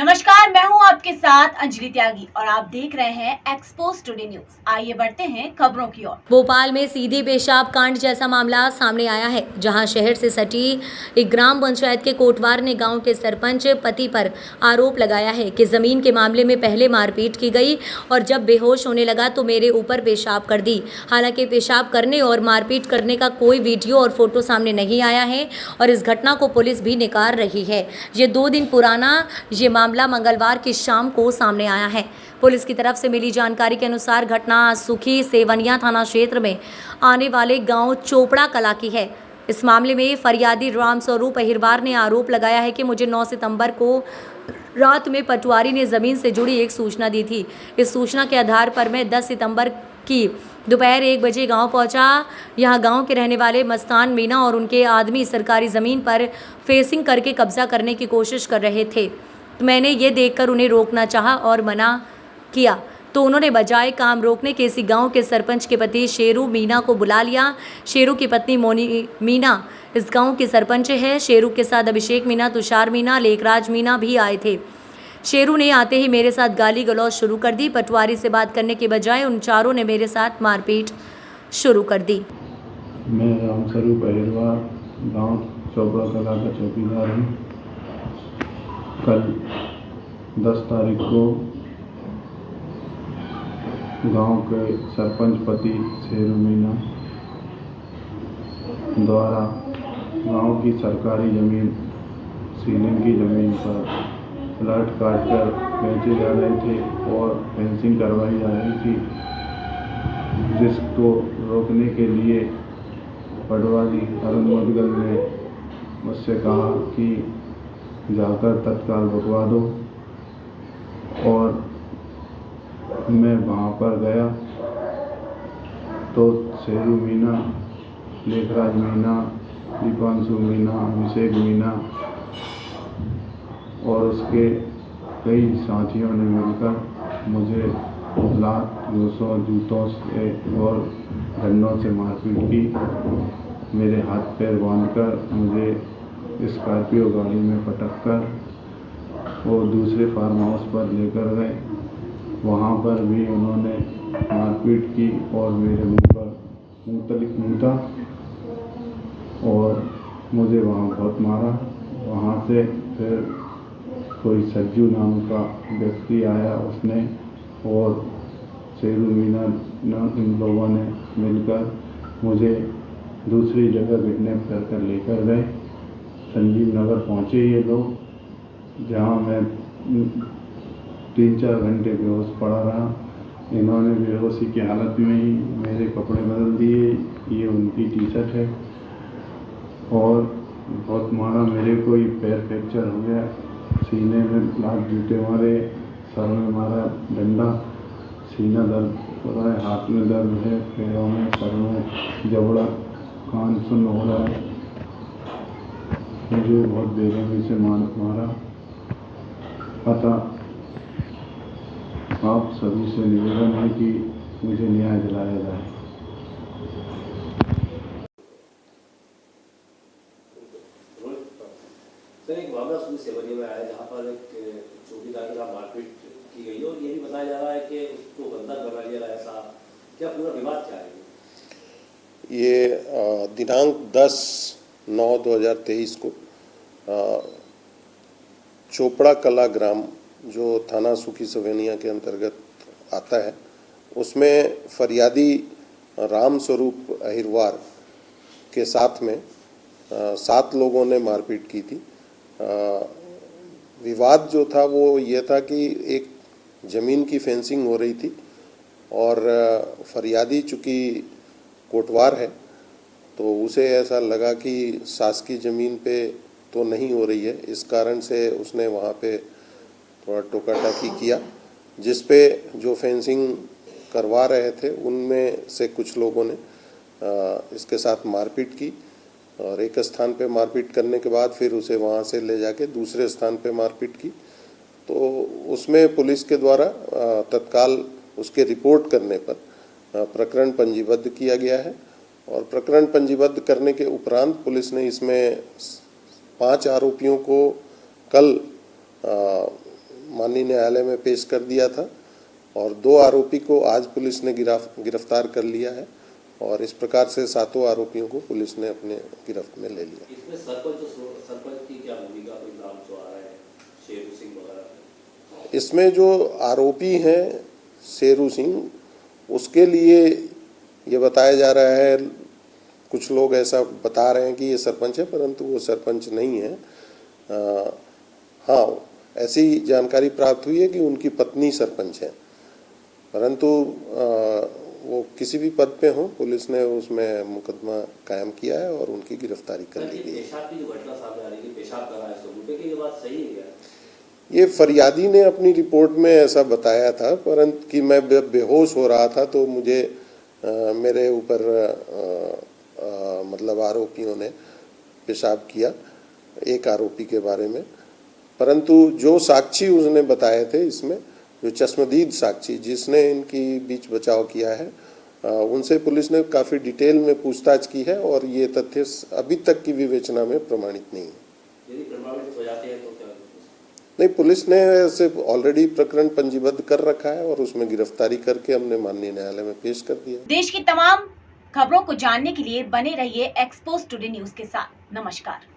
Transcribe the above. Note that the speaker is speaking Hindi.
नमस्कार, मैं हूं आपके साथ अंजलि त्यागी और आप देख रहे हैं एक्सपोज टुडे न्यूज। आइए बढ़ते हैं खबरों की ओर। भोपाल में सीधे पेशाब कांड जैसा मामला सामने आया है, जहां शहर से सटी एक ग्राम पंचायत के कोटवार ने गांव के सरपंच पति पर आरोप लगाया है कि जमीन के मामले में पहले मारपीट की गई और जब बेहोश होने लगा तो मेरे ऊपर पेशाब कर दी। हालांकि पेशाब करने और मारपीट करने का कोई वीडियो और फोटो सामने नहीं आया है और इस घटना को पुलिस भी नकार रही है। ये 2 दिन पुराना ये मामला मंगलवार की शाम को सामने आया है। पुलिस की तरफ से मिली जानकारी के अनुसार घटना सुखी सेवनिया थाना क्षेत्र में आने वाले गांव चोपड़ा कला की है। इस मामले में फरियादी रामस्वरूप अहिरवार ने आरोप लगाया है कि मुझे 9 सितंबर को रात में पटवारी ने जमीन से जुड़ी एक सूचना दी थी। इस सूचना के आधार पर मैं 10 सितंबर की दोपहर 1 बजे गांव पहुंचा। यहां गांव के रहने वाले मस्तान मीना और उनके आदमी सरकारी ज़मीन पर फेंसिंग करके कब्जा करने की कोशिश कर रहे थे। तो मैंने ये देखकर उन्हें रोकना चाहा और मना किया तो उन्होंने बजाय काम रोकने के इसी गांव के सरपंच के पति शेरू मीना को बुला लिया। शेरू की पत्नी मोनी मीना इस गांव की सरपंच है। शेरू के साथ अभिषेक मीना, तुषार मीना, लेखराज मीना भी आए थे। शेरू ने आते ही मेरे साथ गाली गलौज शुरू कर दी। पटवारी से बात करने के बजाय उन चारों ने मेरे साथ मारपीट शुरू कर दी। मैं रामस्वरूप अहिरवार गांव चोपड़ा कला का चौकीदार हूँ। कल 10 तारीख को गांव के सरपंच पति शेरू मीना द्वारा गांव की सरकारी ज़मीन सीलिंग की ज़मीन पर प्लाट काटकर बेचे जा रहे थे और फेंसिंग करवाई जा रही थी, जिसको रोकने के लिए पटवारी अरुण मुदगल ने मुझसे कहा कि जाकर तत्काल रुकवा दो और मैं वहाँ पर गया तो शेरू मीना, लेखराज मीना, दीपांशु मीना, अभिषेक मीना और उसके कई साथियों ने मिलकर मुझे लात, घूंसों, जूतों से और डंडों से मारपीट की। मेरे हाथ पैर बांधकर मुझे स्कॉर्पियो गाड़ी में पटक कर वो दूसरे फार्म हाउस पर लेकर गए। वहाँ पर भी उन्होंने मारपीट की और मेरे मुंह पर मुंतलिक मूता और मुझे वहाँ बहुत मारा। वहाँ से फिर कोई सज्जू नाम का व्यक्ति आया, उसने और शेरू मीना इन लोगों ने मिलकर मुझे दूसरी जगह किडनैप कर लेकर गए। संजीव नगर पहुँचे ये लोग, जहाँ मैं 3-4 घंटे बेहोश पड़ा रहा। इन्होंने बेहोशी की हालत में ही मेरे कपड़े बदल दिए, ये उनकी टी-शर्ट है, और बहुत मारा। मेरे को ही पैर फ्रैक्चर हो गया, सीने में लात जूते मारे, सर में मारा डंडा, सीना दर्द हो रहा है, हाथ में दर्द है, पैरों में, सर में जबड़ा, कान सुन्न हो रहा है। मुझे बहुत बेरहमी से मारा। अतः आप सभी से निवेदन है कि मुझे न्याय दिलाया जाए। सर, एक मामला सुनी सेवनिया में आया जहाँ पर एक चौकीदार के साथ मारपीट की गई और ये भी बताया जा रहा है कि उसको बंधक बना लिया रहा है। साहब, क्या पूरा विवाद क्या है? ये दिनांक 10/9/2023 को चोपड़ा कला ग्राम जो थाना सुखी सेवनिया के अंतर्गत आता है, उसमें फरियादी रामस्वरूप अहिरवार के साथ में 7 लोगों ने मारपीट की थी। विवाद जो था वो ये था कि एक ज़मीन की फेंसिंग हो रही थी और फरियादी चूँकि कोटवार है तो उसे ऐसा लगा कि शासकीय ज़मीन पे तो नहीं हो रही है, इस कारण से उसने वहाँ पे थोड़ा टोका-टाकी किया, जिस पे जो फेंसिंग करवा रहे थे उनमें से कुछ लोगों ने इसके साथ मारपीट की और एक स्थान पे मारपीट करने के बाद फिर उसे वहाँ से ले जाके दूसरे स्थान पे मारपीट की। तो उसमें पुलिस के द्वारा तत्काल उसके रिपोर्ट करने पर प्रकरण पंजीबद्ध किया गया है और प्रकरण पंजीबद्ध करने के उपरांत पुलिस ने इसमें 5 आरोपियों को कल माननीय न्यायालय में पेश कर दिया था और 2 आरोपी को आज पुलिस ने गिरफ्तार कर लिया है और इस प्रकार से 7 आरोपियों को पुलिस ने अपने गिरफ्त में ले लिया। इसमें सरपंच की क्या भूमिका, कोई नाम जो आ रहा है शेरू सिंह वगैरह? इसमें जो आरोपी हैं शेरू सिंह, उसके लिए ये बताया जा रहा है, कुछ लोग ऐसा बता रहे हैं कि ये सरपंच है, परंतु वो सरपंच नहीं है। हाँ, ऐसी जानकारी प्राप्त हुई है कि उनकी पत्नी सरपंच है, परंतु वो किसी भी पद पे हो, पुलिस ने उसमें मुकदमा कायम किया है और उनकी गिरफ्तारी कर ली गई है। पेशाब की जो घटना सामने आ रही है, पेशाब कर रहा है सबूत पे, कि ये बात सही है क्या? ये फरियादी ने अपनी रिपोर्ट में ऐसा बताया था, परंतु कि मैं बेहोश हो रहा था तो मुझे मेरे ऊपर मतलब आरोपियों ने पेशाब किया, एक आरोपी के बारे में। परंतु जो साक्षी उसने बताए थे, इसमें जो चश्मदीद साक्षी जिसने इनकी बीच बचाव किया है, उनसे पुलिस ने काफ़ी डिटेल में पूछताछ की है और ये तथ्य अभी तक की विवेचना में प्रमाणित नहीं है। यदि प्रमाणित हो जाते हैं तो क्या? नहीं, पुलिस ने ऐसे ऑलरेडी प्रकरण पंजीबद्ध कर रखा है और उसमें गिरफ्तारी करके हमने माननीय न्यायालय में पेश कर दिया। देश की तमाम खबरों को जानने के लिए बने रहिए एक्सपोज टुडे न्यूज के साथ। नमस्कार।